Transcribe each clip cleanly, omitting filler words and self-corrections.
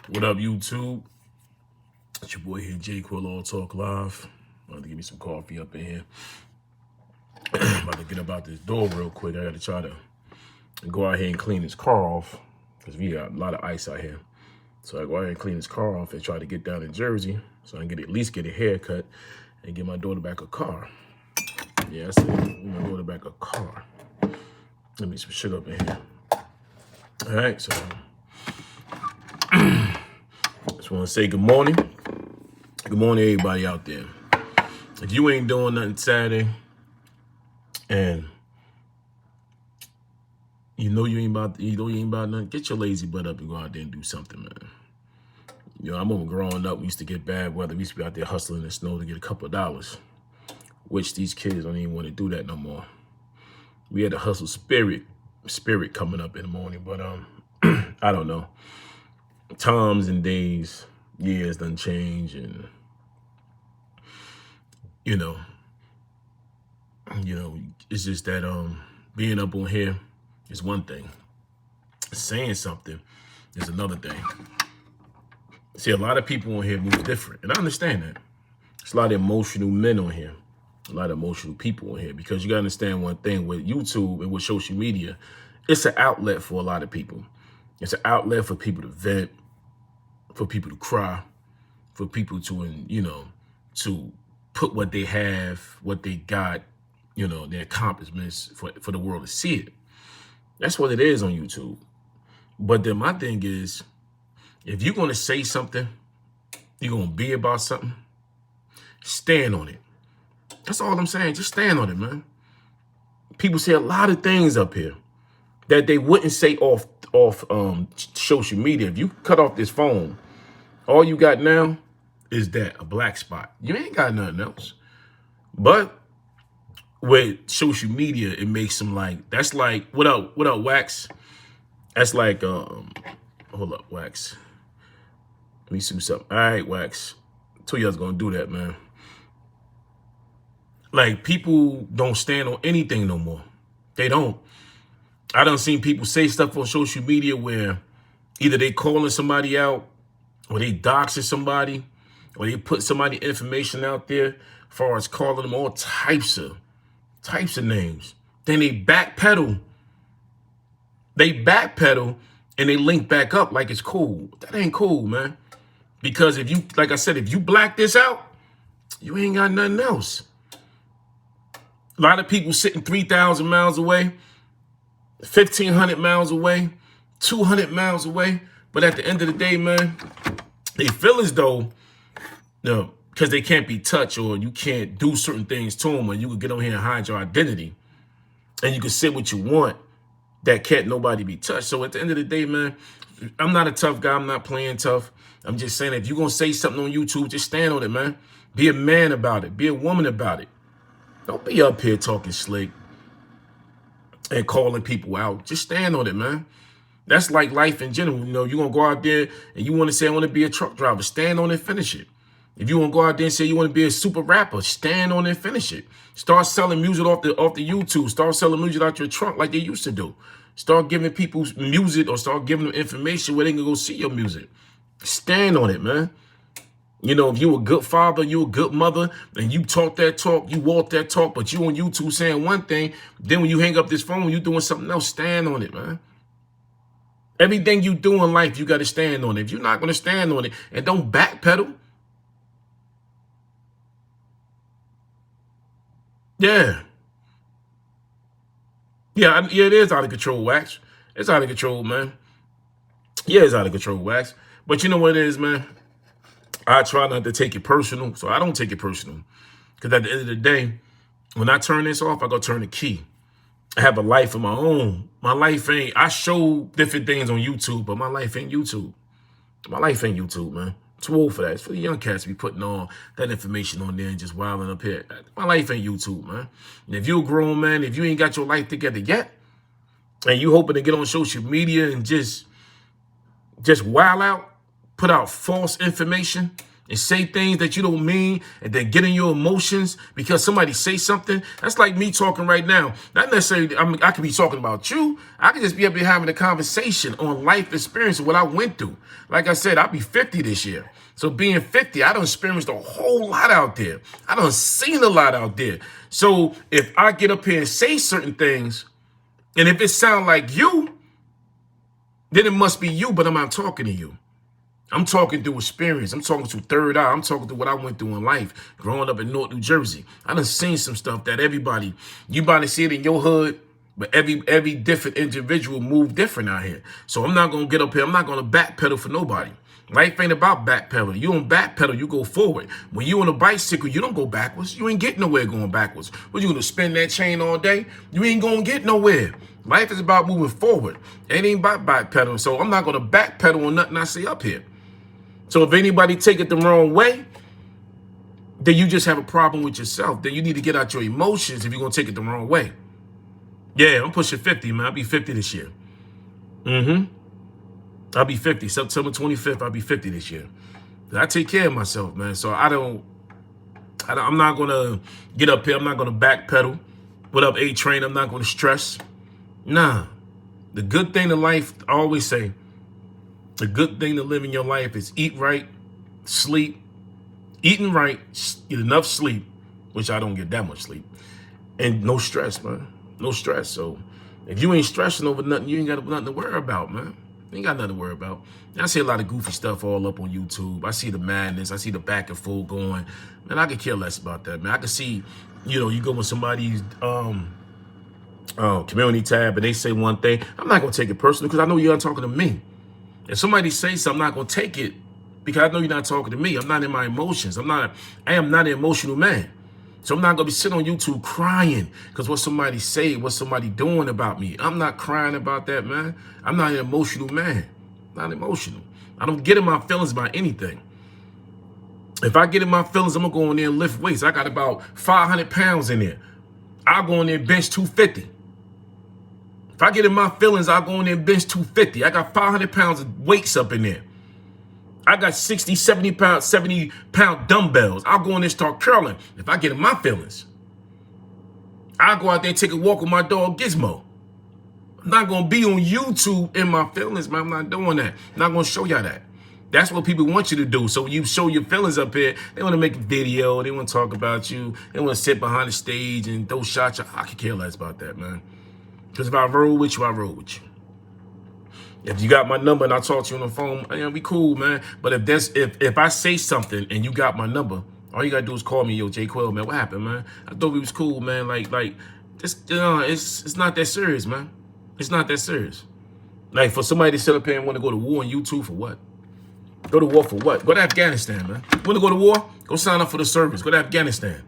What up, YouTube? It's your boy here, Jay Quill, All Talk Live. I'm about to give me some coffee up in here. I'm about to get about this door real quick. I got to try to go out here and clean this car off because we got a lot of ice out here. So I go out here and clean this car off and try to get down in Jersey so I can at least get a haircut and get my daughter back a car. Yeah, I said, get my daughter back a car. Let me some sugar up in here. All right, so just want to say good morning. Good morning, everybody out there. If you ain't doing nothing Saturday and you know you ain't about nothing, get your lazy butt up and go out there and do something, man. You know, I remember growing up, we used to get bad weather. We used to be out there hustling in the snow to get a couple of dollars, which these kids don't even want to do that no more. We had a hustle spirit coming up in the morning, but I don't know. Times and days, years done change, and you know, it's just that being up on here is one thing. Saying something is another thing. See, a lot of people on here move different, and I understand that. There's a lot of emotional men on here, a lot of emotional people on here, because you gotta understand one thing with YouTube and with social media, it's an outlet for a lot of people. It's an outlet for people to vent, for people to cry, for people to, to put what they have, what they got, their accomplishments for the world to see it. That's what it is on YouTube. But then my thing is, if you're going to say something, you're going to be about something, stand on it. That's all I'm saying. Just stand on it, man. People say a lot of things up here that they wouldn't say off social media. If you cut off this phone, all you got now is a black spot. You ain't got nothing else. But with social media, it makes them that's like, what up, Wax? That's like, hold up, Wax. Let me see something. All right, Wax. I told you I was going to do that, man. Like, people don't stand on anything no more. They don't. I done seen people say stuff on social media where either they calling somebody out, or they doxing somebody, or they put somebody information out there as far as calling them all types of names. Then they backpedal. And they link back up like it's cool. That ain't cool, man. Because if you, like I said, if you black this out, you ain't got nothing else. A lot of people sitting 3,000 miles away, 1,500 miles away, 200 miles away. But at the end of the day, man, they feel as though, because they can't be touched or you can't do certain things to them, or you could get on here and hide your identity and you can say what you want, that can't nobody be touched. So at the end of the day, man, I'm not a tough guy. I'm not playing tough. I'm just saying, if you're going to say something on YouTube, just stand on it, man. Be a man about it. Be a woman about it. Don't be up here talking slick and calling people out. Just stand on it, man. That's like life in general. You're going to go out there and you want to say, I want to be a truck driver. Stand on it and finish it. If you want to go out there and say you want to be a super rapper, stand on it and finish it. Start selling music off the YouTube. Start selling music out your trunk like they used to do. Start giving people music, or start giving them information where they can go see your music. Stand on it, man. If you a good father, you a good mother, and you talk that talk, you walk that talk, but you on YouTube saying one thing, then when you hang up this phone, you doing something else, stand on it, man. Everything you do in life, you got to stand on it. If you're not going to stand on it, and don't backpedal. Yeah, it is out of control, Wax. It's out of control, man. Yeah, it's out of control, Wax. But you know what it is, man? I try not to take it personal, so I don't take it personal. Because at the end of the day, when I turn this off, I go turn the key. I have a life of my own. My life ain't, I show different things on YouTube, but my life ain't YouTube. My life ain't YouTube, man. Too old for that. It's for the young cats to be putting all that information on there and just wilding up here. My life ain't YouTube, man. And if you're a grown man, if you ain't got your life together yet, and you hoping to get on social media and just wild out, put out false information, and say things that you don't mean and then get in your emotions because somebody say something. That's like me talking right now. Not necessarily, I could be talking about you. I could just be up here having a conversation on life experience and what I went through. Like I said, I'll be 50 this year. So being 50, I done experienced a whole lot out there. I done seen a lot out there. So if I get up here and say certain things, and if it sound like you, then it must be you, but I'm not talking to you. I'm talking through experience. I'm talking through third eye. I'm talking through what I went through in life, growing up in North New Jersey. I done seen some stuff that everybody, you might see it in your hood, but every different individual move different out here. So I'm not going to get up here. I'm not going to backpedal for nobody. Life ain't about backpedaling. You don't backpedal, you go forward. When you on a bicycle, you don't go backwards. You ain't getting nowhere going backwards. What, you going to spin that chain all day? You ain't going to get nowhere. Life is about moving forward. It ain't about backpedaling. So I'm not going to backpedal on nothing I say up here. So if anybody take it the wrong way, then you just have a problem with yourself. Then you need to get out your emotions if you're going to take it the wrong way. Yeah, I'm pushing 50, man. I'll be 50 this year. I'll be 50. September 25th, I'll be 50 this year. I take care of myself, man. So I'm not going to get up here. I'm not going to backpedal. What up, A-Train? I'm not going to stress. Nah. The good thing in life, I always say, the good thing to live in your life is eat right, sleep, eating right, get enough sleep, which I don't get that much sleep, and no stress, man. No stress. So if you ain't stressing over nothing, you ain't got nothing to worry about, man. You ain't got nothing to worry about. I see a lot of goofy stuff all up on YouTube. I see the madness. I see the back and forth going. Man, I could care less about that, man. I could see, you go with somebody's community tab and they say one thing. I'm not going to take it personally because I know you're not talking to me. If somebody says something, I'm not going to take it because I know you're not talking to me. I'm not in my emotions. I am not an emotional man. So I'm not going to be sitting on YouTube crying because what somebody say, what somebody doing about me. I'm not crying about that, man. I'm not an emotional man. Not emotional. I don't get in my feelings about anything. If I get in my feelings, I'm going to go in there and lift weights. I got about 500 pounds in there. I'll go in there and bench 250. If I get in my feelings, I'll go in there and bench 250. I got 500 pounds of weights up in there. I got 60, 70 pound dumbbells. I'll go in there and start curling if I get in my feelings. I'll go out there and take a walk with my dog Gizmo. I'm not going to be on YouTube in my feelings, man. I'm not doing that. I'm not going to show y'all that. That's what people want you to do. So when you show your feelings up here, they want to make a video. They want to talk about you. They want to sit behind the stage and throw shots. I could care less about that, man. Because if I roll with you, I roll with you. If you got my number and I talk to you on the phone, man, we cool, man. But if I say something and you got my number, all you gotta do is call me, yo, J Quill, man. What happened, man? I thought we was cool, man. Like this, it's not that serious, man. It's not that serious. Like for somebody to sit up here and want to go to war on YouTube for what? Go to war for what? Go to Afghanistan, man. You want to go to war? Go sign up for the service. Go to Afghanistan.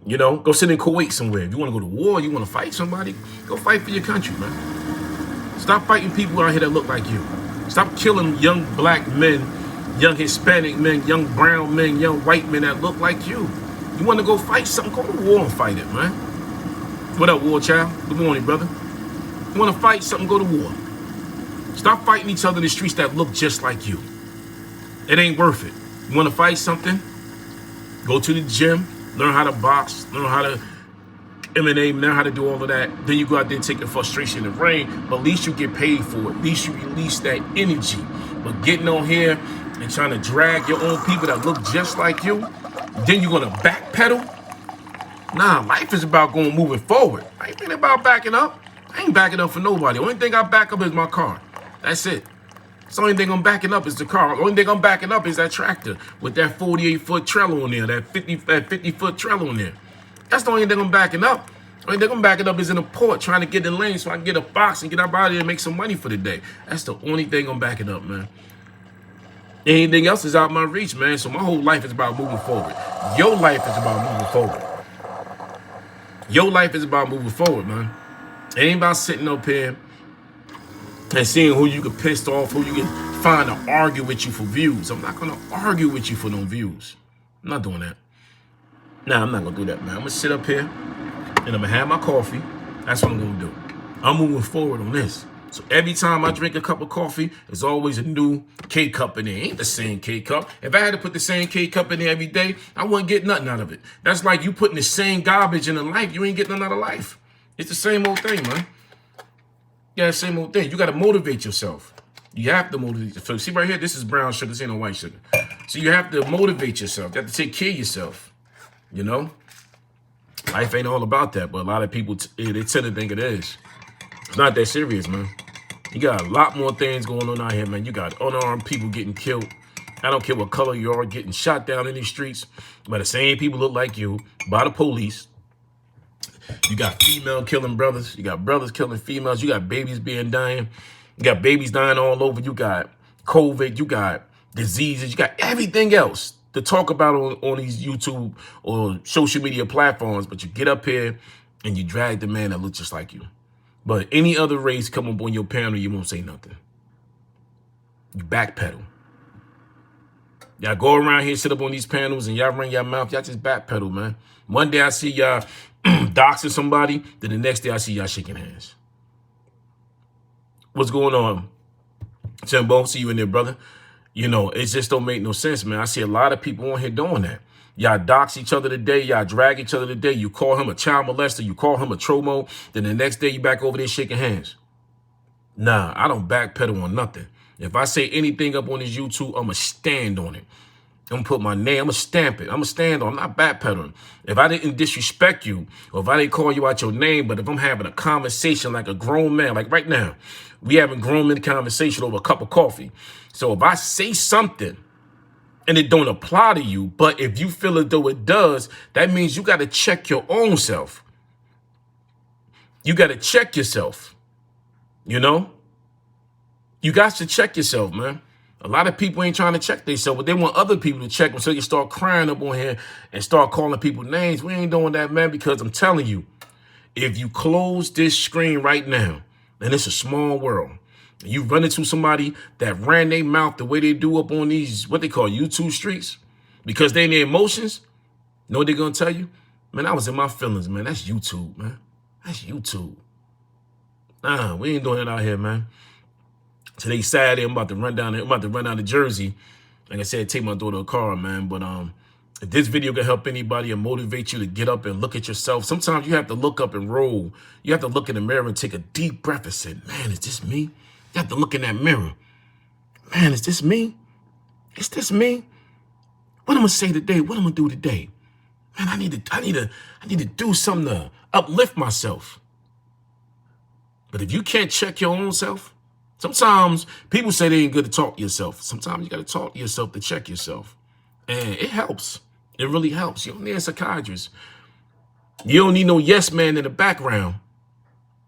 Go sit in Kuwait somewhere. If you want to go to war, you want to fight somebody, go fight for your country, man. Stop fighting people out here that look like you. Stop killing young black men, young Hispanic men, young brown men, young white men that look like you. You want to go fight something, go to war and fight it, man. What up, war child? Good morning, brother. You want to fight something, go to war. Stop fighting each other in the streets that look just like you. It ain't worth it. You want to fight something? Go to the gym, learn how to box, learn how to MMA, learn how to do all of that. Then you go out there and take your frustration in the ring, but at least you get paid for it. At least you release that energy. But getting on here and trying to drag your own people that look just like you, then you're going to backpedal? Nah, life is about moving forward. I ain't about backing up. I ain't backing up for nobody. The only thing I back up is my car. That's it. It's the only thing I'm backing up is the car. The only thing I'm backing up is that tractor with that 48-foot trailer on there, that 50-foot trailer on there. That's the only thing I'm backing up. The only thing I'm backing up is in the port trying to get in lane so I can get a box and get out of there and make some money for the day. That's the only thing I'm backing up, man. Anything else is out of my reach, man. So my whole life is about moving forward. Your life is about moving forward. Your life is about moving forward, man. It ain't about sitting up here and seeing who you can piss off, who you can find to argue with you for views. I'm not going to argue with you for no views. I'm not doing that. Nah, I'm not going to do that, man. I'm going to sit up here and I'm going to have my coffee. That's what I'm going to do. I'm moving forward on this. So every time I drink a cup of coffee, there's always a new K-cup in there. It ain't the same K-cup. If I had to put the same K-cup in there every day, I wouldn't get nothing out of it. That's like you putting the same garbage in a life. You ain't getting nothing out of life. It's the same old thing, man. Yeah, same old thing. You got to motivate yourself. You have to motivate yourself. See right here, this is brown sugar. This ain't no white sugar. So you have to motivate yourself. You have to take care of yourself. You know? Life ain't all about that, but a lot of people, they tend to think it is. It's not that serious, man. You got a lot more things going on out here, man. You got unarmed people getting killed. I don't care what color you are, getting shot down in these streets by the same people look like you, by the police. You got female killing brothers. You got brothers killing females. You got babies dying. You got babies dying all over. You got COVID. You got diseases. You got everything else to talk about on these YouTube or social media platforms. But you get up here and you drag the man that looks just like you. But any other race come up on your panel, you won't say nothing. You backpedal. Y'all go around here, sit up on these panels, and y'all run your mouth. Y'all just backpedal, man. One day I see y'all doxing somebody, then the next day I see y'all shaking hands. What's going on? Timbo, see you in there, brother. You know, it just don't make no sense, man. I see a lot of people on here doing that. Y'all dox each other today. Y'all drag each other today. You call him a child molester. You call him a tromo. Then the next day you back over there shaking hands. Nah, I don't backpedal on nothing. If I say anything up on this YouTube, I'm going to stand on it. I'm going to put my name. I'm going to stamp it. I'm going to stand on it. I'm not backpedaling. If I didn't disrespect you or if I didn't call you out your name, but if I'm having a conversation like a grown man, like right now, we having grown men conversation over a cup of coffee. So if I say something and it don't apply to you, but if you feel as though it does, that means you got to check your own self. You got to check yourself. You know? You got to check yourself, man. A lot of people ain't trying to check themselves, but they want other people to check them so you start crying up on here and start calling people names. We ain't doing that, man, because I'm telling you, if you close this screen right now, and it's a small world, and you run into somebody that ran their mouth the way they do up on these, what they call YouTube streets, because they in their emotions, know what they're going to tell you? Man, I was in my feelings, man. That's YouTube, man. That's YouTube. Nah, we ain't doing it out here, man. Today's Saturday, I'm about to run down to Jersey. Like I said, take my daughter a car, man. But if this video can help anybody and motivate you to get up and look at yourself, sometimes you have to look up and roll. You have to look in the mirror and take a deep breath and say, man, is this me? You have to look in that mirror. Man, is this me? Is this me? What I'm gonna say today? What I'm gonna do today? Man, I need to do something to uplift myself. But if you can't check your own self, sometimes people say they ain't good to talk to yourself. Sometimes you got to talk to yourself to check yourself. And it helps. It really helps. You don't need a psychiatrist. You don't need no yes man in the background.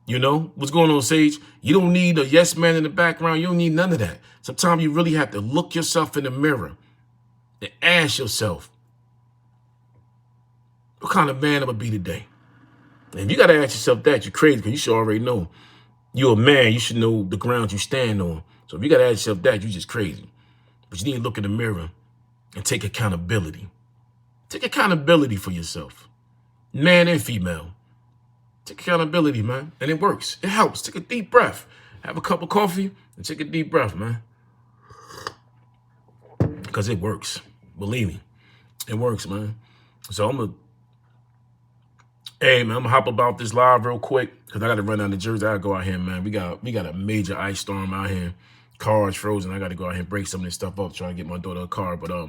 You know, what's going on, Sage? You don't need a yes man in the background. You don't need none of that. Sometimes you really have to look yourself in the mirror and ask yourself, what kind of man I'm going to be today? And if you got to ask yourself that, you're crazy because you should already know. You're a man. You should know the ground you stand on. So if you got to ask yourself that, you're just crazy. But you need to look in the mirror and take accountability. Take accountability for yourself. Man and female. Take accountability, man. And it works. It helps. Take a deep breath. Have a cup of coffee and take a deep breath, man. Because it works. Believe me. It works, man. So I'm gonna hop about this live real quick because I got to run down to Jersey. I got to go out here, man. We got a major ice storm out here. Cars frozen. I got to go out here and break some of this stuff up, trying to get my daughter a car. But I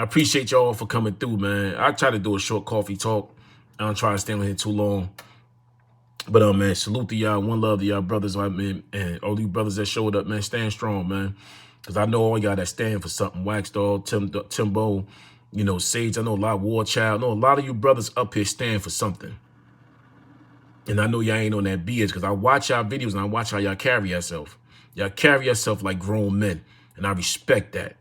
appreciate y'all for coming through, man. I try to do a short coffee talk. I don't try to stay on here too long. But man, salute to y'all. One love to y'all brothers, man, and all you brothers that showed up, man. Stand strong, man. Because I know all y'all that stand for something. Wax Dog, Timbo, you know, Sage. I know a lot of War Child. I know a lot of you brothers up here stand for something. And I know y'all ain't on that BS because I watch y'all videos and I watch how y'all carry yourself. Y'all carry yourself like grown men. And I respect that.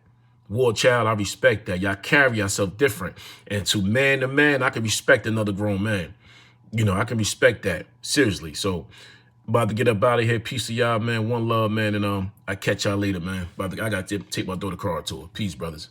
War Child, I respect that. Y'all carry yourself different. And to man, I can respect another grown man. You know, I can respect that. Seriously. So, about to get up out of here. Peace to y'all, man. One love, man. And I catch y'all later, man. I got to take my daughter car tour. Peace, brothers.